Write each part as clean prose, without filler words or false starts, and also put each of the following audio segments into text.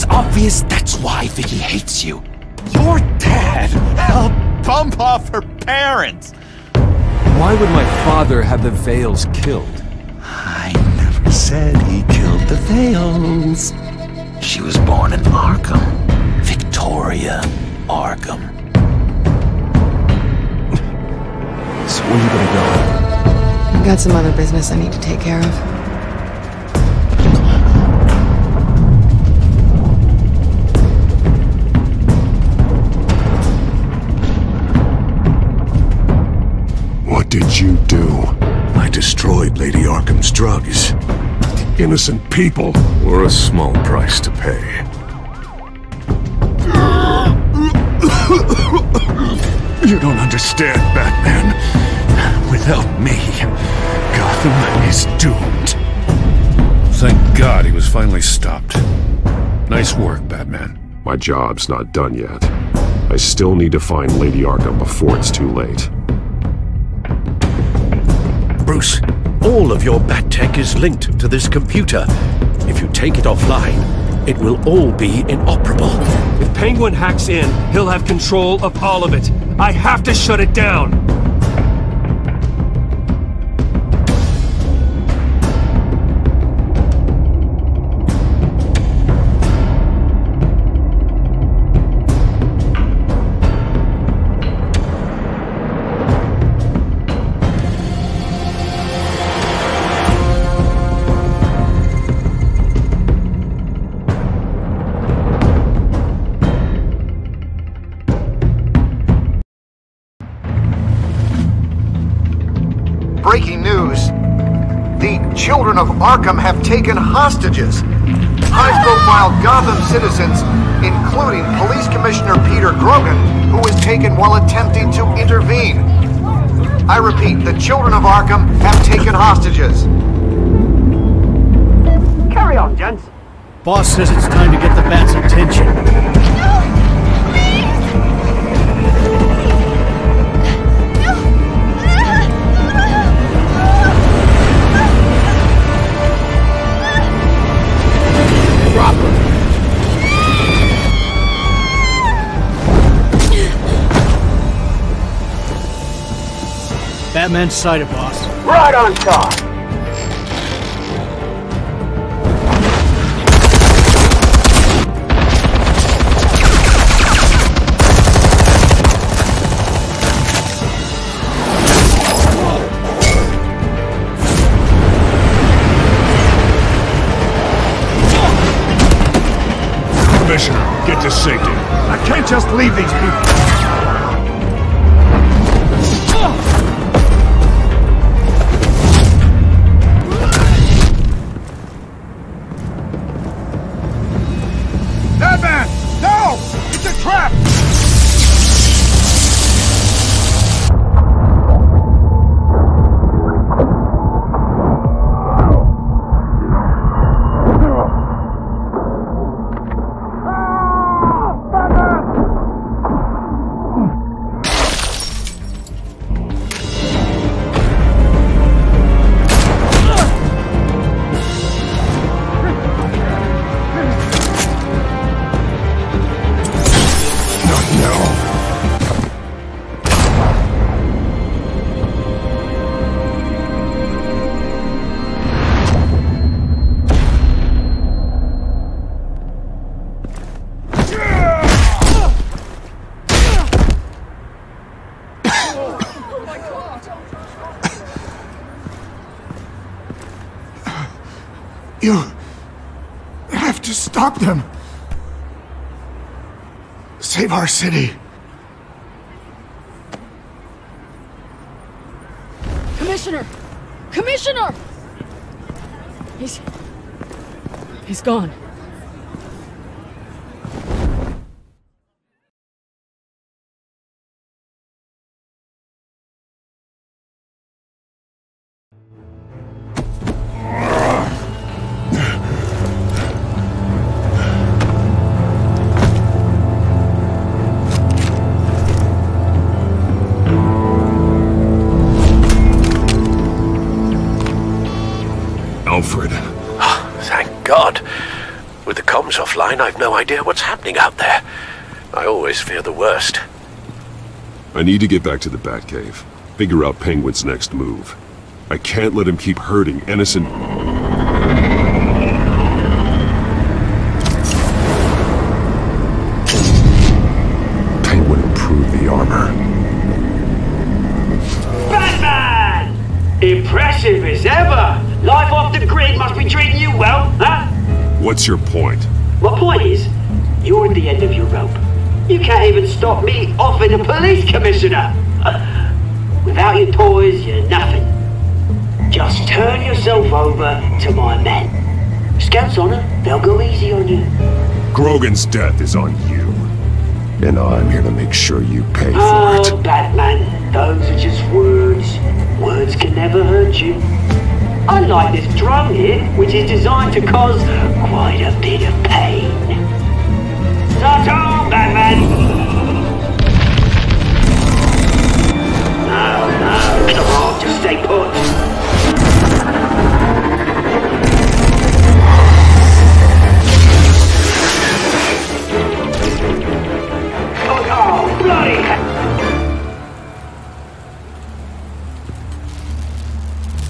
It's obvious that's why Vicky hates you. Your dad helped bump off her parents. Why would my father have the Vales killed? I never said he killed the Vales. She was born in Arkham. Victoria Arkham. So where are you gonna go? I've got some other business I need to take care of. What did you do? I destroyed Lady Arkham's drugs. Innocent people. For a small price to pay. You don't understand, Batman. Without me, Gotham is doomed. Thank God he was finally stopped. Nice work, Batman. My job's not done yet. I still need to find Lady Arkham before it's too late. Bruce, all of your Bat-Tech is linked to this computer. If you take it offline, it will all be inoperable. If Penguin hacks in, he'll have control of all of it. I have to shut it down! Breaking news. The children of Arkham have taken hostages. High-profile Gotham citizens, including Police Commissioner Peter Grogan, who was taken while attempting to intervene. I repeat, the children of Arkham have taken hostages. Carry on, gents. Boss says it's time to get the Bat's attention. Batman's sighted, boss. Right on top. Commissioner, get to safety. I can't just leave these people. Batman! No! It's a trap! You have to stop them. Save our city. Commissioner! Commissioner! He's gone. Alfred. Thank God. comms offline, I've no idea what's happening out there. I always fear the worst. I need to get back to the Batcave. Figure out Penguin's next move. I can't let him keep hurting innocent... Penguin improved the armor. Batman! Impressive as ever! Life off the grid must be treating you well, huh? What's your point? My point is, you're at the end of your rope. You can't even stop me offing a police commissioner. Without your toys, you're nothing. Just turn yourself over to my men. Scouts honor, they'll go easy on you. Grogan's death is on you. And I'm here to make sure you pay for it. Oh, Batman, those are just words. Words can never hurt you. Unlike this drone here, which is designed to cause quite a bit of pain. Ta-ta, Batman! No, come on, just stay put. Oh, bloody hell!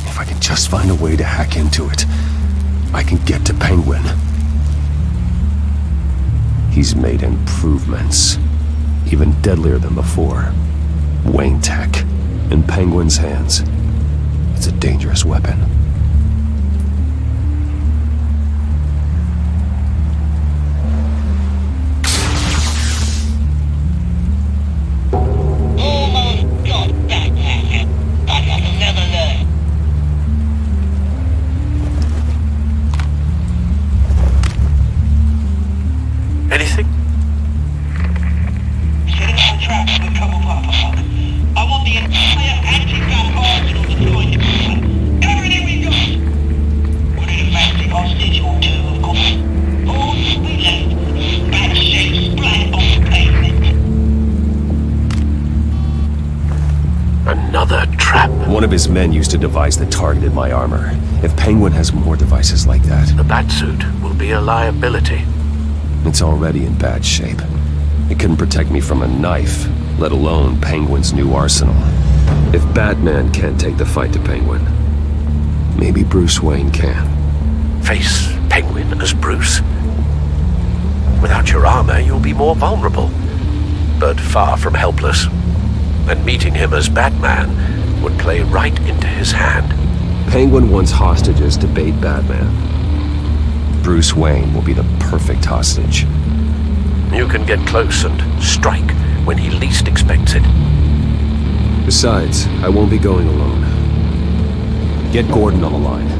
If I can just find a way to hack into it, I can get to Penguin. He's made improvements, even deadlier than before. Wayne Tech, in Penguin's hands. It's a dangerous weapon. Almost got Batman, but I'll never learn. Anything? Setting up a trap for the Cobblepot. I want the entire anti-gun arsenal deployed. Everything we got. Put in a fancy hostage or two, of course. All we left, bad shape splat on the pavement. Another trap. One of his men used a device that targeted my armor. If Penguin has more devices like that... The Batsuit will be a liability. It's already in bad shape. It couldn't protect me from a knife, let alone Penguin's new arsenal. If Batman can't take the fight to Penguin, maybe Bruce Wayne can. Face Penguin as Bruce? Without your armor, you'll be more vulnerable, but far from helpless. And meeting him as Batman would play right into his hand. Penguin wants hostages to bait Batman. Bruce Wayne will be the perfect hostage. You can get close and strike when he least expects it. Besides, I won't be going alone. Get Gordon on the line.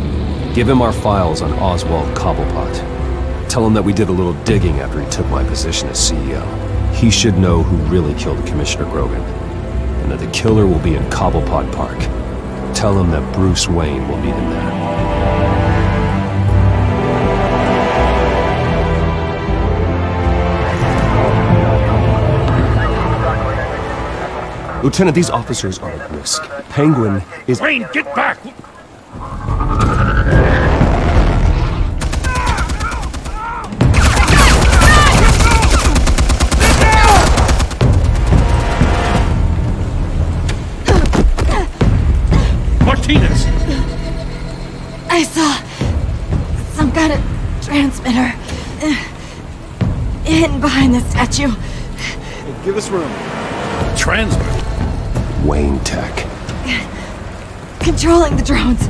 Give him our files on Oswald Cobblepot. Tell him that we did a little digging after he took my position as CEO. He should know who really killed Commissioner Grogan, and that the killer will be in Cobblepot Park. Tell him that Bruce Wayne will meet him there. Lieutenant, these officers are at risk. Penguin is... Wayne, get back! Martinez! I saw some kind of transmitter hidden behind the statue. Hey, give us room. Transmitter? Wayne Tech. Controlling the drones.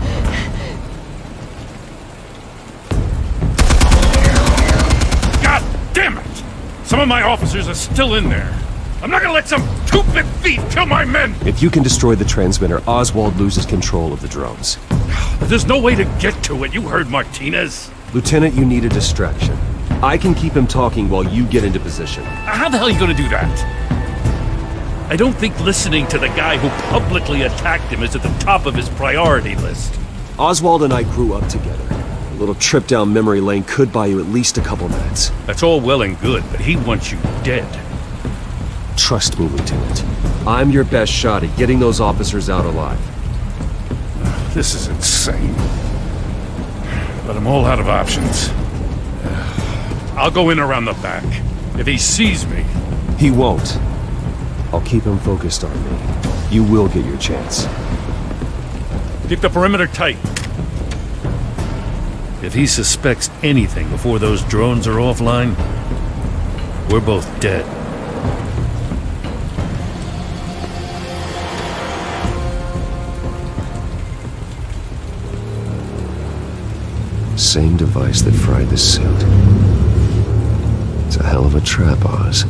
God damn it! Some of my officers are still in there. I'm not gonna let some two-bit thief kill my men! If you can destroy the transmitter, Oswald loses control of the drones. There's no way to get to it. You heard Martinez. Lieutenant, you need a distraction. I can keep him talking while you get into position. How the hell are you gonna do that? I don't think listening to the guy who publicly attacked him is at the top of his priority list. Oswald and I grew up together. A little trip down memory lane could buy you at least a couple minutes. That's all well and good, but he wants you dead. Trust me, Lieutenant. I'm your best shot at getting those officers out alive. This is insane. But I'm all out of options. I'll go in around the back. If he sees me... He won't. I'll keep him focused on me. You will get your chance. Keep the perimeter tight. If he suspects anything before those drones are offline, we're both dead. Same device that fried the suit. It's a hell of a trap, Oz.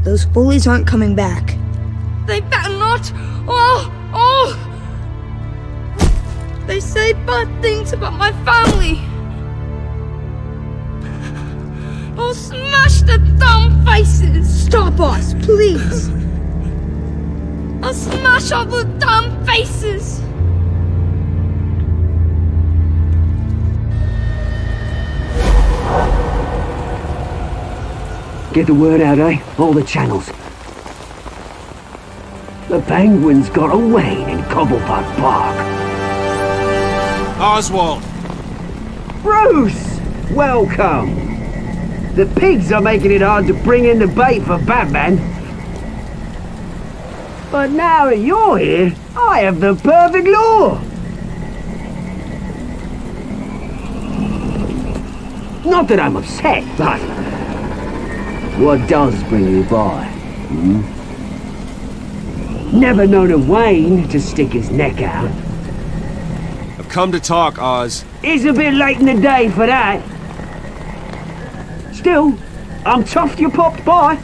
Those bullies aren't coming back. They better not! They say bad things about my family! I'll smash the dumb faces! Stop us, please! I'll smash all the dumb faces! Get the word out, eh? All the channels. The penguins got away in Cobblepot Park. Oswald! Bruce! Welcome! The pigs are making it hard to bring in the bait for Batman. But now that you're here, I have the perfect lure! Not that I'm upset, but... what does bring you by? Never known a Wayne to stick his neck out. I've come to talk, Oz. It's a bit late in the day for that. Still, I'm chuffed you popped by.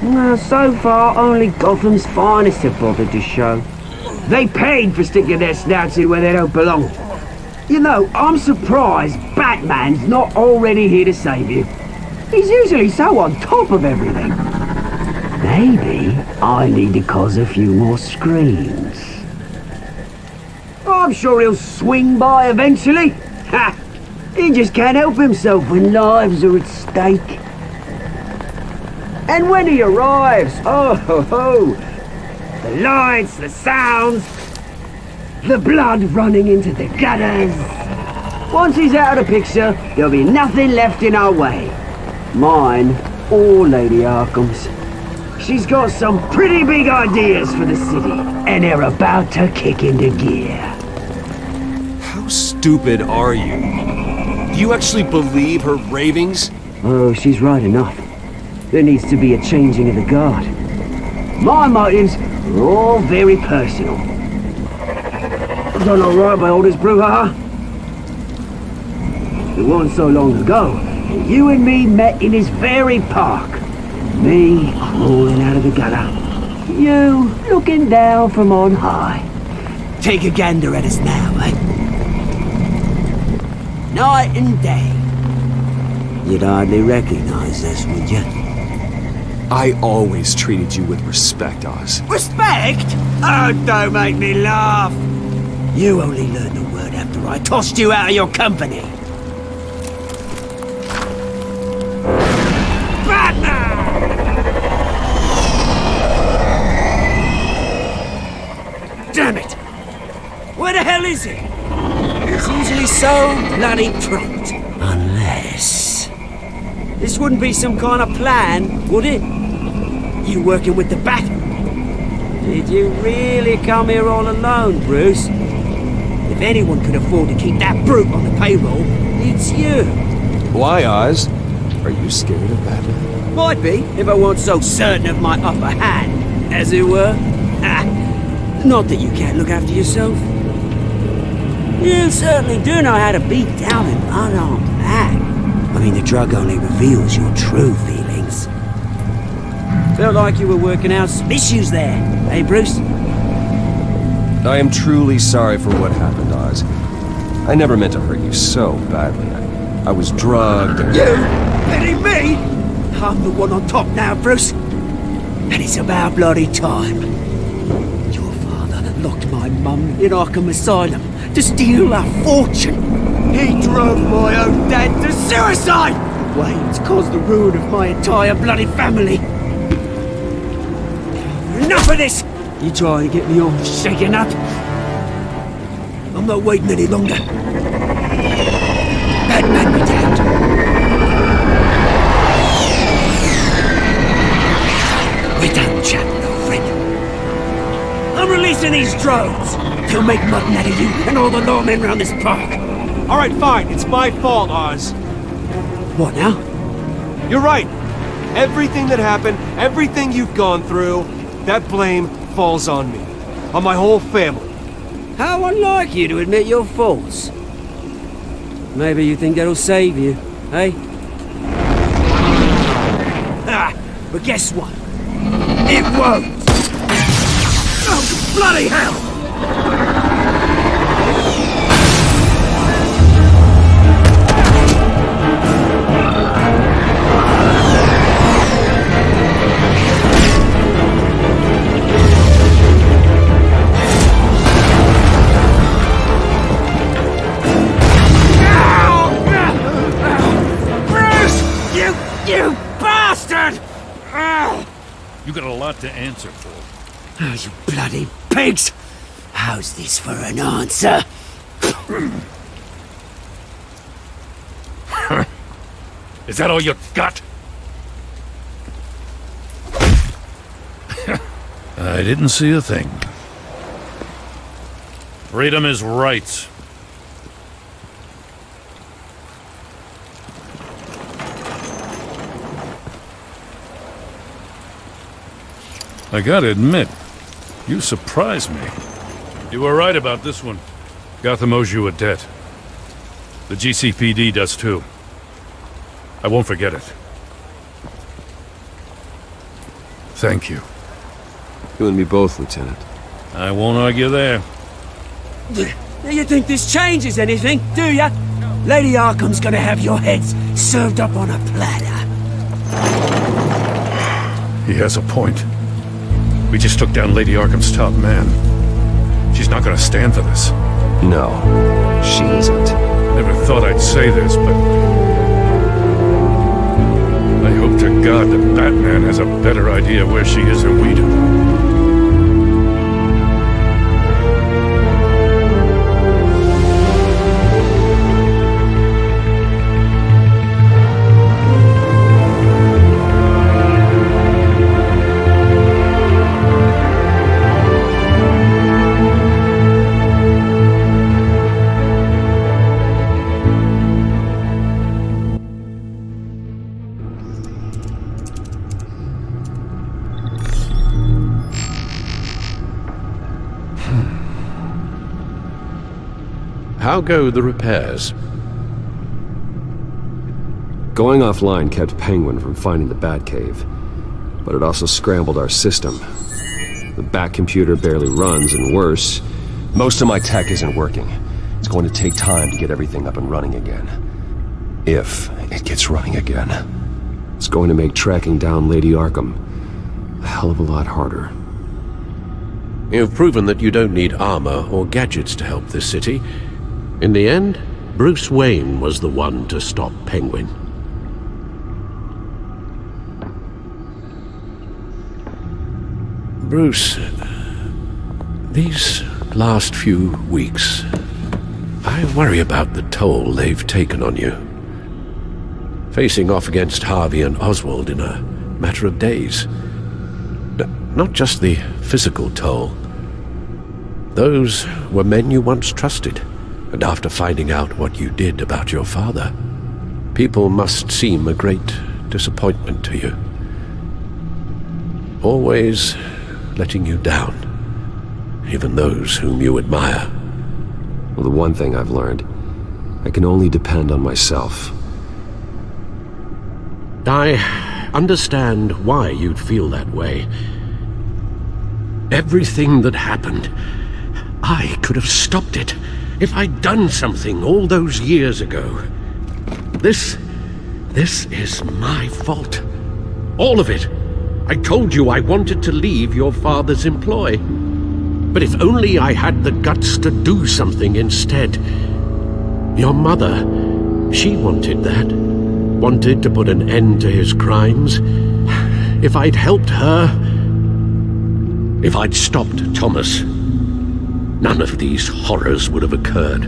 Well, so far, only Gotham's finest have bothered to show. They paid for sticking their snouts in where they don't belong. You know, I'm surprised Batman's not already here to save you. He's usually so on top of everything. Maybe I need to cause a few more screams. I'm sure he'll swing by eventually. Ha! He just can't help himself when lives are at stake. And when he arrives, oh ho ho! The lights, the sounds, the blood running into the gutters. Once he's out of the picture, there'll be nothing left in our way. Mine or Lady Arkham's. She's got some pretty big ideas for the city, and they're about to kick into gear. How stupid are you? Do you actually believe her ravings? Oh, she's right enough. There needs to be a changing of the guard. My motives are all very personal. Done alright by all this brouhaha? It wasn't so long ago. You and me met in this very park. Me crawling out of the gutter. You looking down from on high. Take a gander at us now, eh? Night and day. You'd hardly recognize us, would you? I always treated you with respect, Oz. Respect? Oh, don't make me laugh. You only learned the word after I tossed you out of your company. Damn it! Where the hell is he? He's usually so bloody prompt. Unless... this wouldn't be some kind of plan, would it? You working with the Bat? Did you really come here all alone, Bruce? If anyone could afford to keep that brute on the payroll, it's you. Why, Oz? Are you scared of Batman? Might be, if I weren't so certain of my upper hand, as it were. Not that you can't look after yourself. You certainly do know how to beat down an unarmed man. I mean, the drug only reveals your true feelings. Felt like you were working out some issues there, eh, Bruce? I am truly sorry for what happened, Oz. I never meant to hurt you so badly. I was drugged and... You? Betting me? I'm the one on top now, Bruce. And it's about bloody time. Your father locked my mum in Arkham Asylum to steal a fortune. He drove my own dad to suicide! Wayne's caused the ruin of my entire bloody family. Enough of this! You trying to get me all shaken up? I'm not waiting any longer. Batman be damned. We're done chatting, old friend. I'm releasing these drones. They'll make mutton out of you and all the lawmen around this park. Alright, fine. It's my fault, Oz. What now? You're right. Everything that happened, everything you've gone through, that blame falls on me. On my whole family. How unlike you to admit your faults. Maybe you think that'll save you, eh? Ah, but guess what? It won't! Oh, bloody hell! You bastard! You got a lot to answer for. Oh, you bloody pigs! How's this for an answer? Is that all you got? I didn't see a thing. Freedom is rights. I gotta admit, you surprised me. You were right about this one. Gotham owes you a debt. The GCPD does too. I won't forget it. Thank you. You and me both, Lieutenant. I won't argue there. You think this changes anything, do ya? Lady Arkham's gonna have your heads served up on a platter. He has a point. We just took down Lady Arkham's top man. She's not gonna stand for this. No, she isn't. Never thought I'd say this, but... I hope to God that Batman has a better idea where she is than we do. How go the repairs? Going offline kept Penguin from finding the Batcave, but it also scrambled our system. The Bat computer barely runs, and worse, most of my tech isn't working. It's going to take time to get everything up and running again. If it gets running again. It's going to make tracking down Lady Arkham a hell of a lot harder. You've proven that you don't need armor or gadgets to help this city. In the end, Bruce Wayne was the one to stop Penguin. Bruce, these last few weeks, I worry about the toll they've taken on you. Facing off against Harvey and Oswald in a matter of days. Not just the physical toll. Those were men you once trusted. And after finding out what you did about your father, people must seem a great disappointment to you. Always letting you down, even those whom you admire. Well, the one thing I've learned, I can only depend on myself. I understand why you'd feel that way. Everything that happened, I could have stopped it if I'd done something all those years ago. This is my fault. All of it. I told you I wanted to leave your father's employ. But if only I had the guts to do something instead. Your mother, she wanted that. Wanted to put an end to his crimes. If I'd helped her, if I'd stopped Thomas, none of these horrors would have occurred.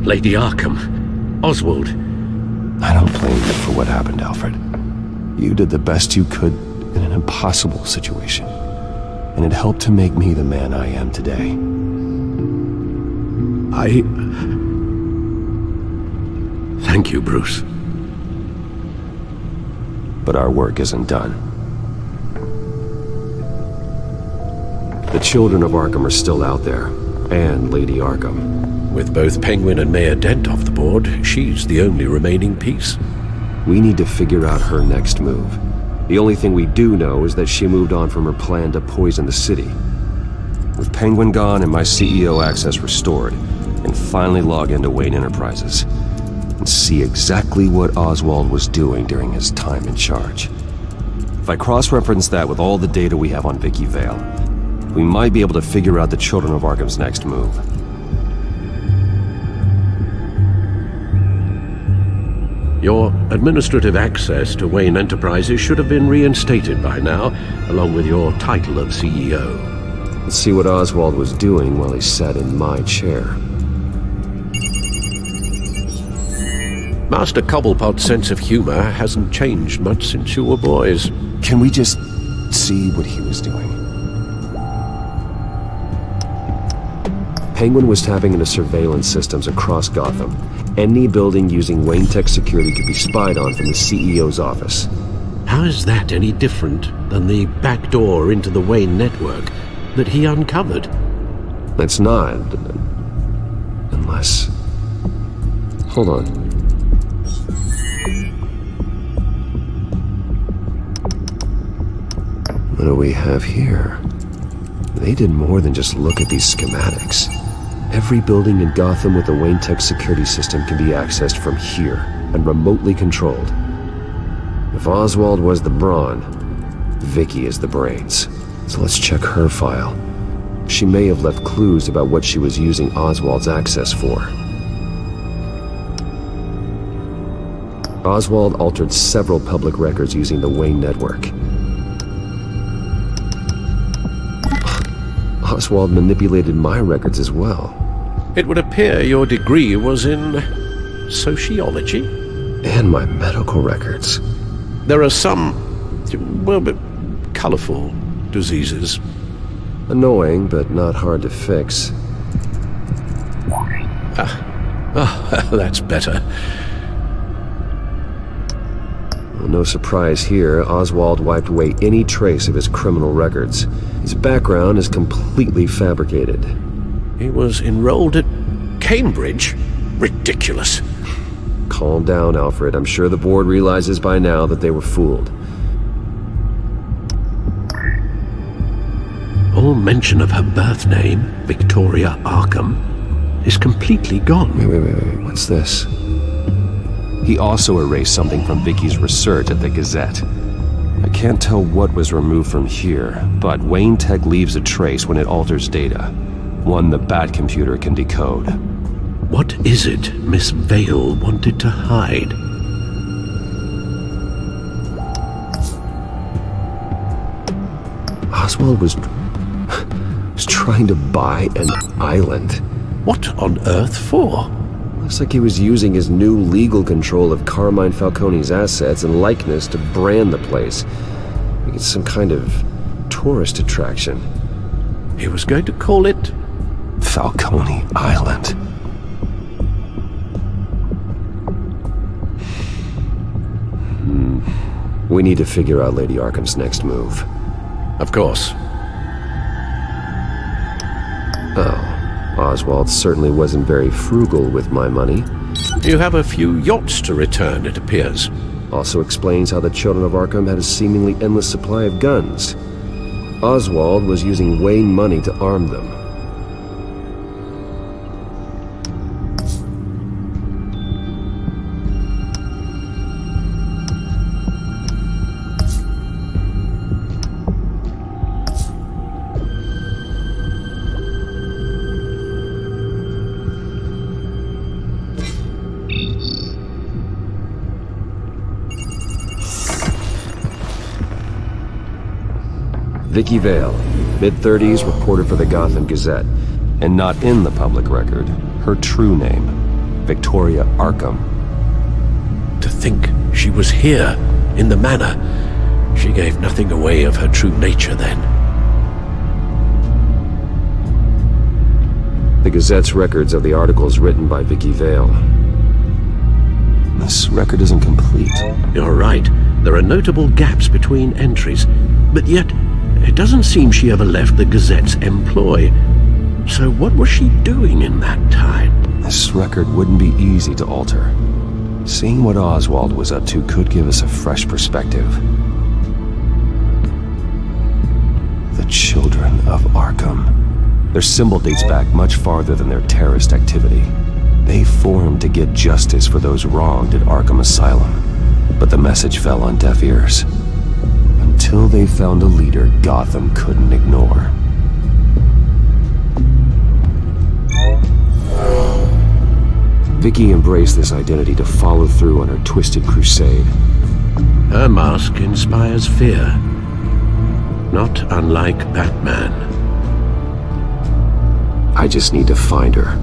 Lady Arkham, Oswald. I don't blame you for what happened, Alfred. You did the best you could in an impossible situation, and it helped to make me the man I am today. Thank you, Bruce. But our work isn't done. The children of Arkham are still out there, and Lady Arkham. With both Penguin and Mayor Dent off the board, she's the only remaining piece. We need to figure out her next move. The only thing we do know is that she moved on from her plan to poison the city. With Penguin gone and my CEO access restored, I can finally log into Wayne Enterprises and see exactly what Oswald was doing during his time in charge. If I cross-reference that with all the data we have on Vicky Vale, we might be able to figure out the Children of Arkham's next move. Your administrative access to Wayne Enterprises should have been reinstated by now, along with your title of CEO. Let's see what Oswald was doing while he sat in my chair. Master Cobblepot's sense of humor hasn't changed much since you were boys. Can we just see what he was doing? Penguin was tapping into surveillance systems across Gotham. Any building using Wayne Tech security could be spied on from the CEO's office. How is that any different than the back door into the Wayne network that he uncovered? It's not. Unless... Hold on. What do we have here? They did more than just look at these schematics. Every building in Gotham with a Wayne Tech security system can be accessed from here and remotely controlled. If Oswald was the brawn, Vicky is the brains. So let's check her file. She may have left clues about what she was using Oswald's access for. Oswald altered several public records using the Wayne network. Oswald manipulated my records as well. It would appear your degree was in sociology? And my medical records. There are some, well, colorful diseases. Annoying, but not hard to fix. That's better. Well, no surprise here, Oswald wiped away any trace of his criminal records. His background is completely fabricated. He was enrolled at Cambridge? Ridiculous. Calm down, Alfred. I'm sure the board realizes by now that they were fooled. All mention of her birth name, Victoria Arkham, is completely gone. Wait. What's this? He also erased something from Vicky's research at the Gazette. I can't tell what was removed from here, but Wayne Tech leaves a trace when it alters data. One the Bat computer can decode. What is it Miss Vale wanted to hide? Oswald was trying to buy an island. What on earth for? Looks like he was using his new legal control of Carmine Falcone's assets and likeness to brand the place. Make it some kind of tourist attraction. He was going to call it Falcone Island. We need to figure out Lady Arkham's next move. Of course. Oh, Oswald certainly wasn't very frugal with my money. You have a few yachts to return, it appears. Also explains how the Children of Arkham had a seemingly endless supply of guns. Oswald was using Wayne money to arm them. Vicky Vale, mid-30s, reporter for the Gotham Gazette. And not in the public record, her true name, Victoria Arkham. To think she was here, in the manor. She gave nothing away of her true nature then. The Gazette's records of the articles written by Vicky Vale. This record isn't complete. You're right. There are notable gaps between entries, but yet it doesn't seem she ever left the Gazette's employ. So what was she doing in that time? This record wouldn't be easy to alter. Seeing what Oswald was up to could give us a fresh perspective. The Children of Arkham. Their symbol dates back much farther than their terrorist activity. They formed to get justice for those wronged at Arkham Asylum. But the message fell on deaf ears. Until they found a leader Gotham couldn't ignore. Vicky embraced this identity to follow through on her twisted crusade. Her mask inspires fear. Not unlike Batman. I just need to find her.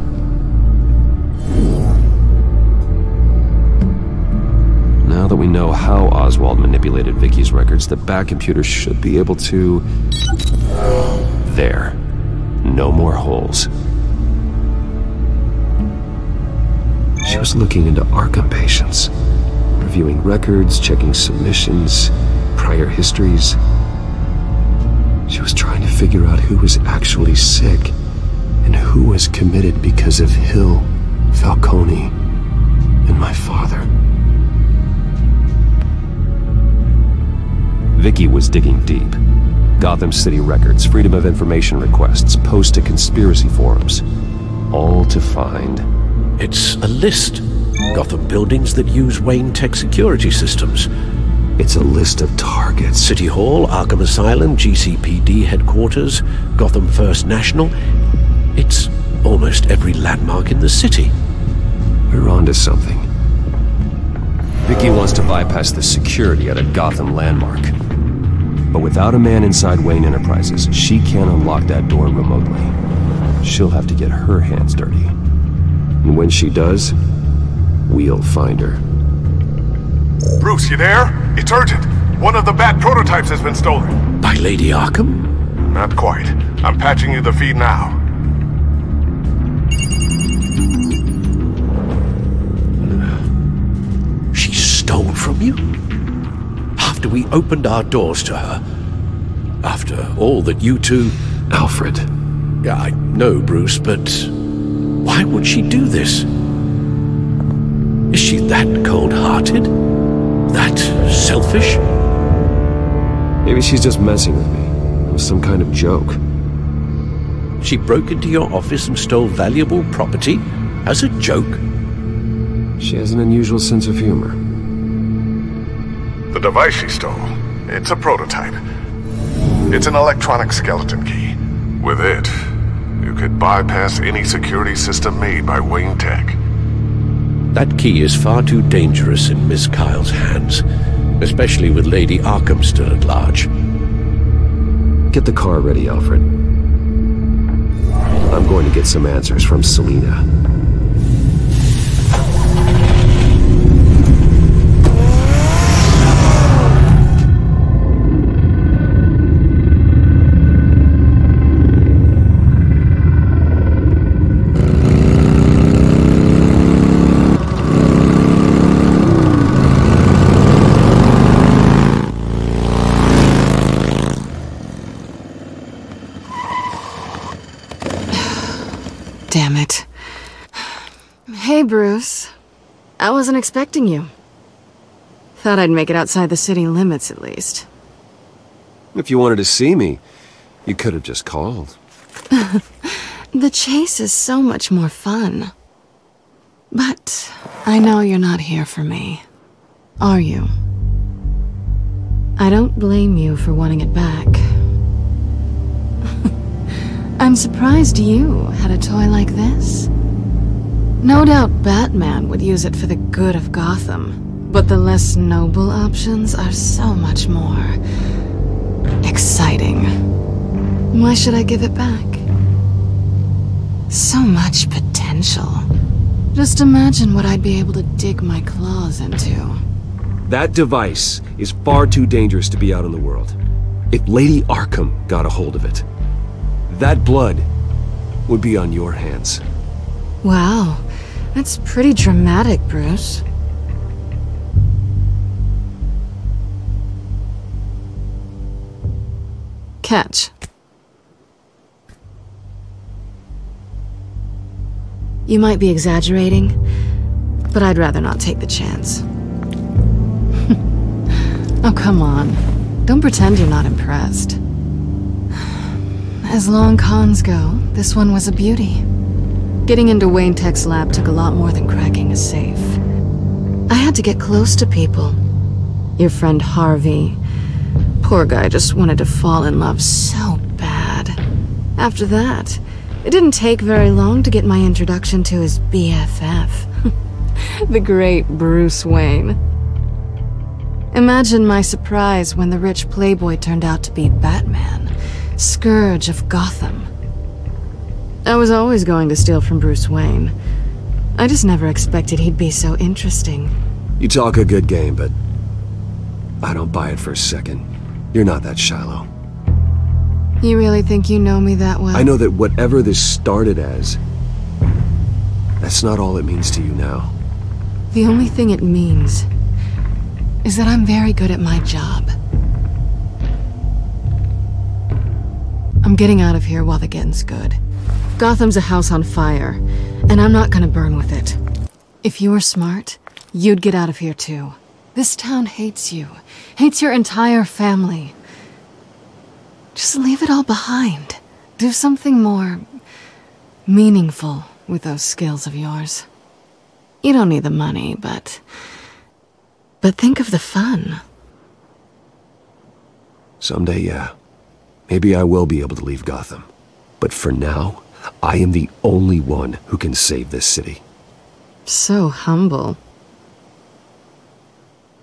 Now that we know how Oswald manipulated Vicky's records, the Bat computer should be able to... There. No more holes. She was looking into Arkham patients, reviewing records, checking submissions, prior histories. She was trying to figure out who was actually sick and who was committed because of Hill, Falcone, and my father. Vicky was digging deep. Gotham City records, Freedom of Information requests, posts to conspiracy forums. All to find... It's a list. Gotham buildings that use Wayne Tech security systems. It's a list of targets. City Hall, Arkham Asylum, GCPD headquarters, Gotham First National. It's almost every landmark in the city. We're onto something. Vicky wants to bypass the security at a Gotham landmark. But without a man inside Wayne Enterprises, she can't unlock that door remotely. She'll have to get her hands dirty. And when she does, we'll find her. Bruce, you there? It's urgent. One of the Bat prototypes has been stolen. By Lady Arkham? Not quite. I'm patching you the feed now. She stole from you? After we opened our doors to her? After all that you two... Alfred. Yeah, I know, Bruce, but... why would she do this? Is she that cold-hearted? That selfish? Maybe she's just messing with me. It was some kind of joke. She broke into your office and stole valuable property as a joke? She has an unusual sense of humor. The device she stole, it's a prototype. It's an electronic skeleton key. With it, you could bypass any security system made by Wayne Tech. That key is far too dangerous in Miss Kyle's hands, especially with Lady Arkham still at large. Get the car ready, Alfred. I'm going to get some answers from Selina. Damn it. Hey, Bruce. I wasn't expecting you. Thought I'd make it outside the city limits, at least. If you wanted to see me, you could have just called. The chase is so much more fun. But I know you're not here for me, are you? I don't blame you for wanting it back. I'm surprised you had a toy like this. No doubt Batman would use it for the good of Gotham, but the less noble options are so much more exciting. Why should I give it back? So much potential. Just imagine what I'd be able to dig my claws into. That device is far too dangerous to be out in the world. If Lady Arkham got a hold of it, that blood would be on your hands. Wow, that's pretty dramatic, Bruce. Catch. You might be exaggerating, but I'd rather not take the chance. Oh, come on. Don't pretend you're not impressed. As long cons go, this one was a beauty. Getting into Wayne Tech's lab took a lot more than cracking a safe. I had to get close to people. Your friend Harvey. Poor guy just wanted to fall in love so bad. After that, it didn't take very long to get my introduction to his BFF. The great Bruce Wayne. Imagine my surprise when the rich playboy turned out to be Batman, Scourge of Gotham. I was always going to steal from Bruce Wayne. I just never expected he'd be so interesting. You talk a good game, but I don't buy it for a second. You're not that shallow. You really think you know me that well? I know that whatever this started as, that's not all it means to you now. The only thing it means is that I'm very good at my job. I'm getting out of here while the getting's good. Gotham's a house on fire, and I'm not gonna burn with it. If you were smart, you'd get out of here too. This town hates you, hates your entire family. Just leave it all behind. Do something more meaningful with those skills of yours. You don't need the money, but think of the fun. Someday, yeah. Maybe I will be able to leave Gotham. But for now, I am the only one who can save this city. So humble.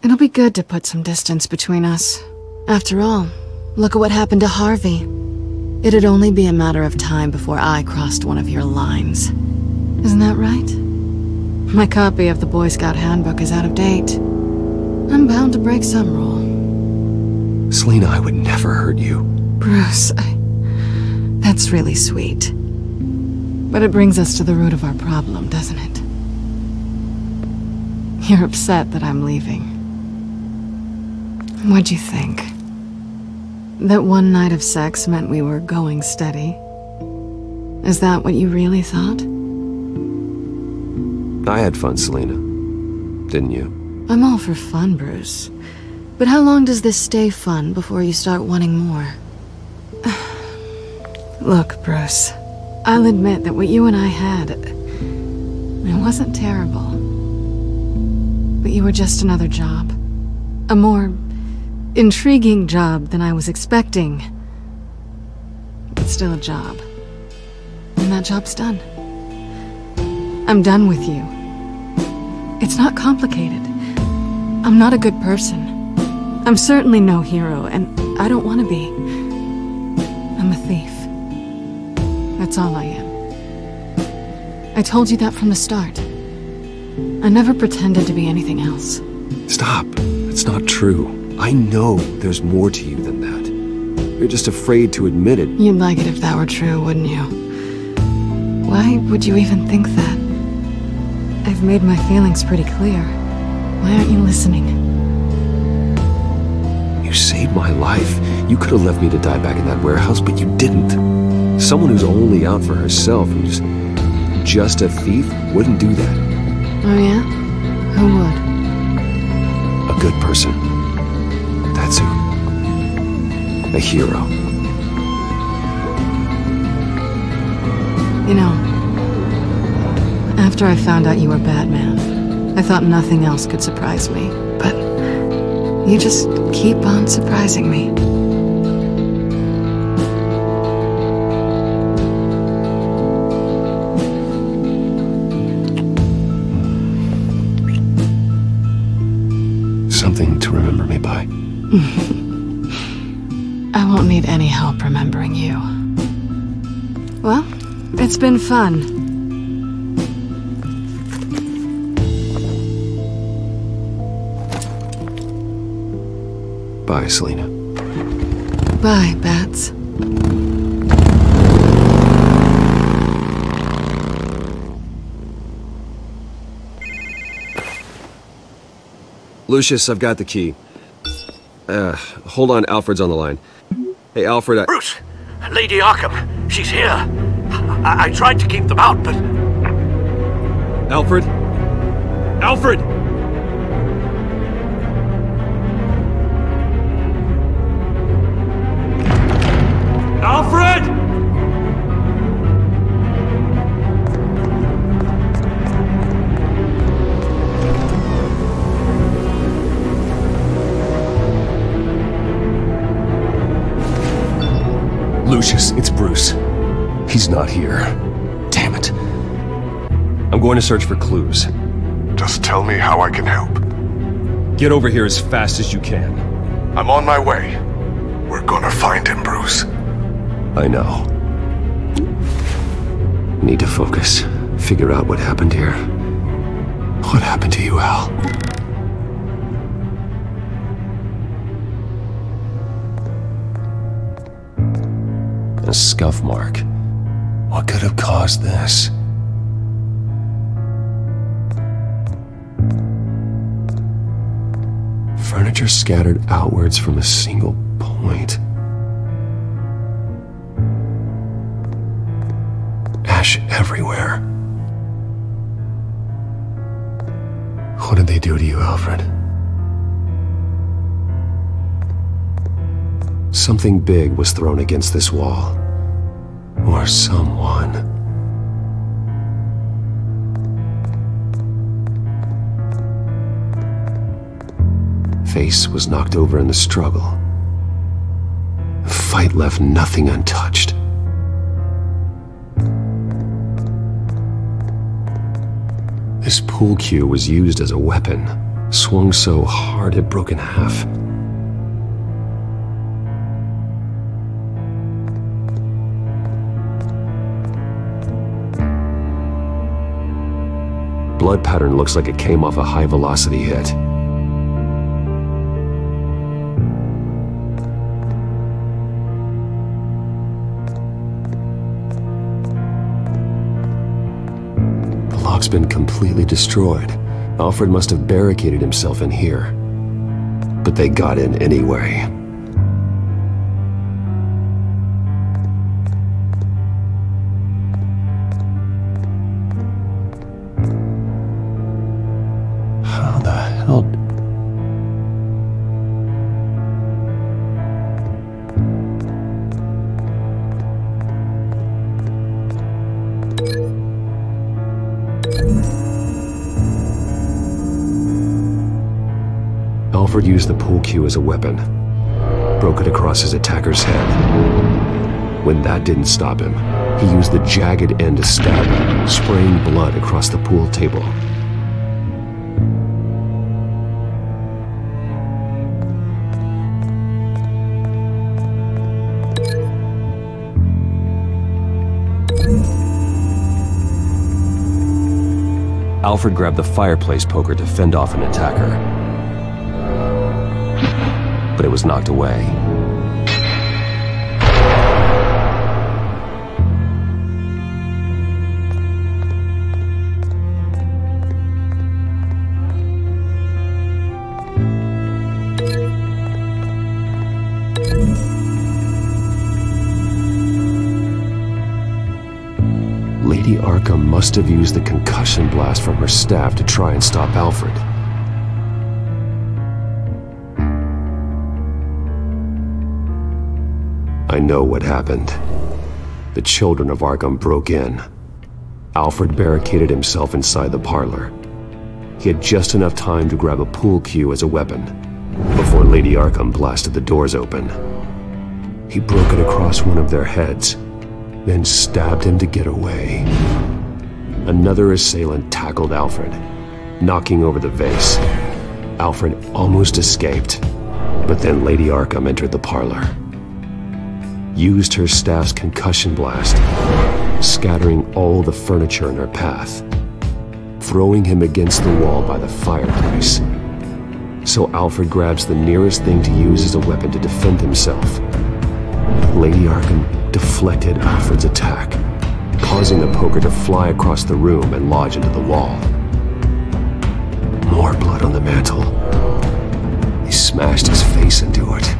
It'll be good to put some distance between us. After all, look at what happened to Harvey. It'd only be a matter of time before I crossed one of your lines. Isn't that right? My copy of the Boy Scout Handbook is out of date. I'm bound to break some rule. Selina, I would never hurt you. Bruce, that's really sweet. But it brings us to the root of our problem, doesn't it? You're upset that I'm leaving. What'd you think? That one night of sex meant we were going steady? Is that what you really thought? I had fun, Selina. Didn't you? I'm all for fun, Bruce. But how long does this stay fun before you start wanting more? Look, Bruce. I'll admit that what you and I had, it wasn't terrible. But you were just another job. A more intriguing job than I was expecting. But still a job. And that job's done. I'm done with you. It's not complicated. I'm not a good person. I'm certainly no hero, and I don't want to be. I'm a thief. That's all I am. I told you that from the start. I never pretended to be anything else. Stop. It's not true. I know there's more to you than that. You're just afraid to admit it. You'd like it if that were true, wouldn't you? Why would you even think that? I've made my feelings pretty clear. Why aren't you listening? You saved my life. You could have left me to die back in that warehouse, but you didn't. Someone who's only out for herself, who's just a thief wouldn't do that. Oh yeah? Who would? A good person. That's who. A hero. You know, after I found out you were Batman, I thought nothing else could surprise me. But you just keep on surprising me. Something to remember me by. I won't need any help remembering you. Well, it's been fun. Bye, Selina. Bye, Bats. Lucius, I've got the key. Hold on, Alfred's on the line. Hey, Alfred, Bruce! Lady Arkham! She's here! I tried to keep them out, but... Alfred? Alfred! Alfred! Lucius, it's Bruce. He's not here. Damn it. I'm going to search for clues. Just tell me how I can help. Get over here as fast as you can. I'm on my way. We're gonna find him, Bruce. I know. Need to focus. Figure out what happened here. What happened to you, Al? A scuff mark. What could have caused this? Furniture scattered outwards from a single point. Ash everywhere. What did they do to you, Alfred? Something big was thrown against this wall. Or someone. Face was knocked over in the struggle. The fight left nothing untouched. This pool cue was used as a weapon, swung so hard it broke in half. Blood pattern looks like it came off a high-velocity hit. The lock's been completely destroyed. Alfred must have barricaded himself in here. But they got in anyway. Alfred used the pool cue as a weapon. Broke it across his attacker's head. When that didn't stop him, he used the jagged end to stab him, spraying blood across the pool table. Alfred grabbed the fireplace poker to fend off an attacker. But it was knocked away. Lady Arkham must have used the concussion blast from her staff to try and stop Alfred. I know what happened. The children of Arkham broke in. Alfred barricaded himself inside the parlor. He had just enough time to grab a pool cue as a weapon before Lady Arkham blasted the doors open. He broke it across one of their heads, then stabbed him to get away. Another assailant tackled Alfred, knocking over the vase. Alfred almost escaped, but then Lady Arkham entered the parlor. Used her staff's concussion blast, scattering all the furniture in her path, throwing him against the wall by the fireplace. So Alfred grabs the nearest thing to use as a weapon to defend himself. Lady Arkham deflected Alfred's attack, causing the poker to fly across the room and lodge into the wall. More blood on the mantel. He smashed his face into it.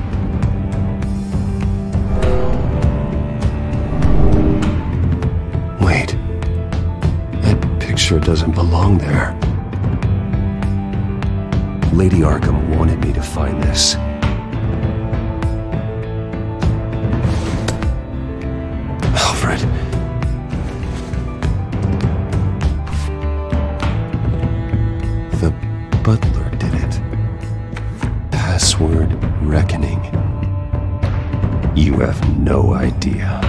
Wait, that picture doesn't belong there. Lady Arkham wanted me to find this. Alfred. The butler did it. Password reckoning. You have no idea.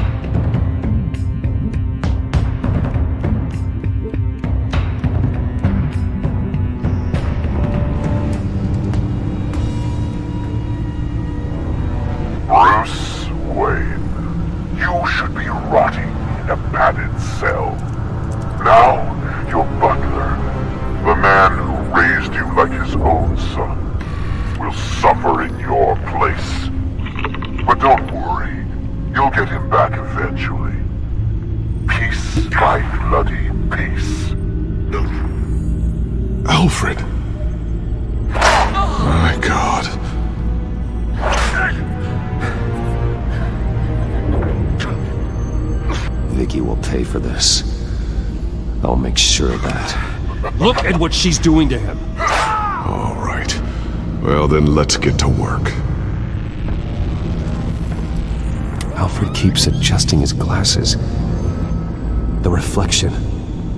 Bruce Wayne, you should be rotting in a padded cell. Now, your butler, the man who raised you like his own son, will suffer in your place. But don't worry, you'll get him back eventually. Piece by bloody piece. Alfred! My God. Vicky will pay for this. I'll make sure of that. Look at what she's doing to him. All right. Well, then let's get to work. Alfred keeps adjusting his glasses. The reflection.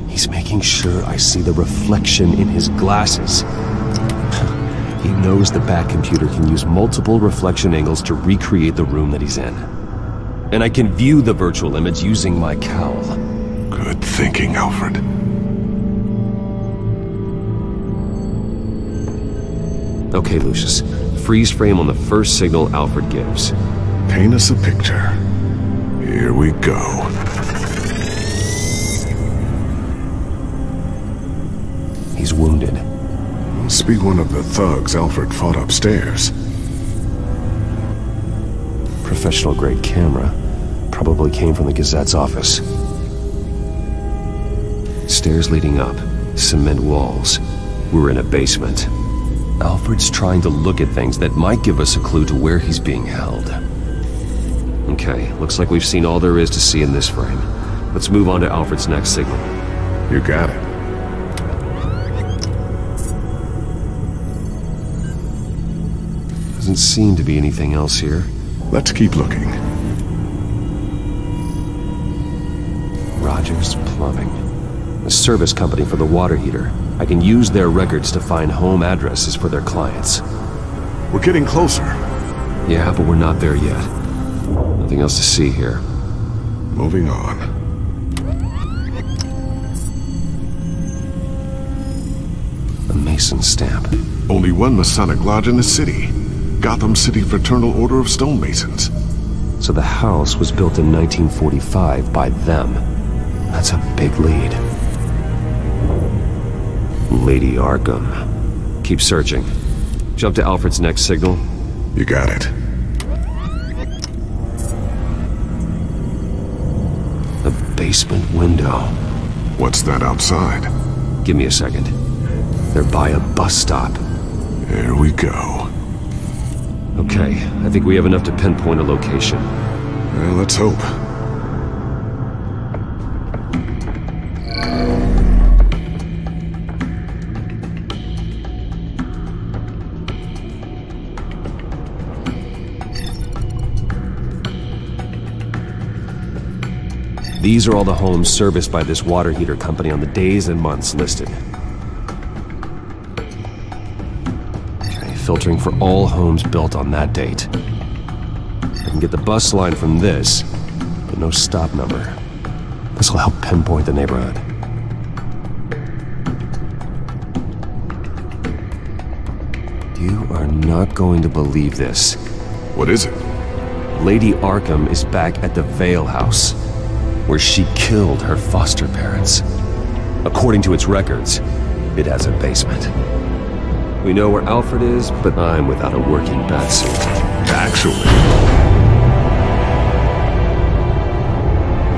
He's making sure I see the reflection in his glasses. He knows the Batcomputer can use multiple reflection angles to recreate the room that he's in. And I can view the virtual image using my cowl. Good thinking, Alfred. Okay, Lucius. Freeze frame on the first signal Alfred gives. Paint us a picture. Here we go. He's wounded. Must be one of the thugs Alfred fought upstairs. Professional-grade camera. Probably came from the Gazette's office. Stairs leading up. Cement walls. We're in a basement. Alfred's trying to look at things that might give us a clue to where he's being held. Okay, looks like we've seen all there is to see in this frame. Let's move on to Alfred's next signal. You got it. Doesn't seem to be anything else here. Let's keep looking. Rogers Plumbing. A service company for the water heater. I can use their records to find home addresses for their clients. We're getting closer. Yeah, but we're not there yet. Nothing else to see here. Moving on. A Mason stamp. Only one Masonic lodge in the city. Gotham City Fraternal Order of Stonemasons. So the house was built in 1945 by them. That's a big lead. Lady Arkham. Keep searching. Jump to Alfred's next signal. You got it. A basement window. What's that outside? Give me a second. They're by a bus stop. There we go. Okay, I think we have enough to pinpoint a location. Well, let's hope. These are all the homes serviced by this water heater company on the days and months listed. Okay, filtering for all homes built on that date. I can get the bus line from this, but no stop number. This will help pinpoint the neighborhood. You are not going to believe this. What is it? Lady Arkham is back at the Vale House, where she killed her foster parents. According to its records, it has a basement. We know where Alfred is, but I'm without a working batsuit. Actually,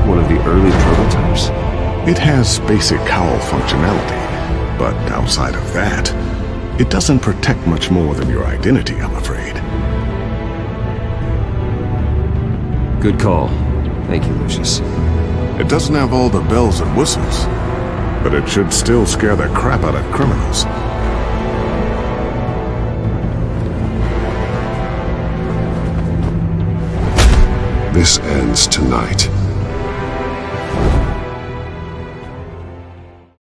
one of the early prototypes. it has basic cowl functionality, but outside of that, it doesn't protect much more than your identity, I'm afraid. Good call. Thank you, Lucius. It doesn't have all the bells and whistles, but it should still scare the crap out of criminals. This ends tonight.